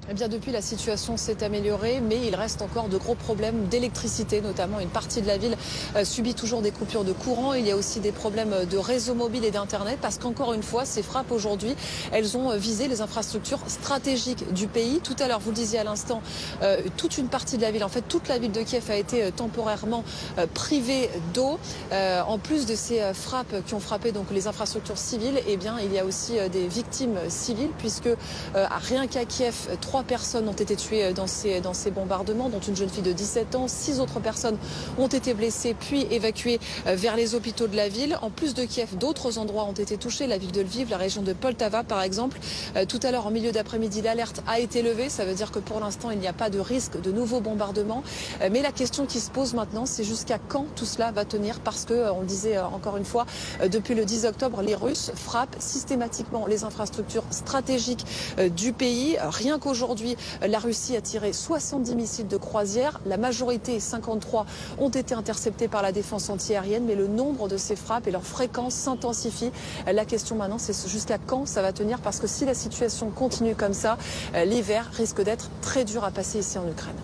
Eh bien, depuis, la situation s'est améliorée, mais il reste encore de gros problèmes d'électricité, notamment une partie de la ville subit toujours des coupures de courant. Il y a aussi des problèmes de réseau mobile et d'Internet, parce qu'encore une fois, ces frappes aujourd'hui, elles ont visé les infrastructures stratégiques du pays. Tout à l'heure, vous le disiez à l'instant, toute une partie de la ville, en fait, toute la ville de Kiev a été temporairement privée d'eau. En plus de ces frappes qui ont frappé donc les infrastructures civiles, eh bien, il y a aussi des victimes civiles, puisque rien qu'à Kiev, 3 personnes ont été tuées dans ces bombardements, dont une jeune fille de 17 ans. 6 autres personnes ont été blessées puis évacuées vers les hôpitaux de la ville. En plus de Kiev, d'autres endroits ont été touchés, la ville de Lviv, la région de Poltava par exemple. Tout à l'heure, en milieu d'après-midi, l'alerte a été levée. Ça veut dire que pour l'instant, il n'y a pas de risque de nouveaux bombardements. Mais la question qui se pose maintenant, c'est jusqu'à quand tout cela va tenir, parce que, on le disait encore une fois, depuis le 10 octobre, les Russes frappent systématiquement les infrastructures stratégiques du pays. Rien qu'aujourd'hui, la Russie a tiré 70 missiles de croisière. La majorité, 53, ont été interceptés par la défense antiaérienne, mais le nombre de ces frappes et leur fréquence s'intensifie. La question maintenant, c'est jusqu'à quand ça va tenir, parce que si la situation continue comme ça, l'hiver risque d'être très dur à passer ici en Ukraine.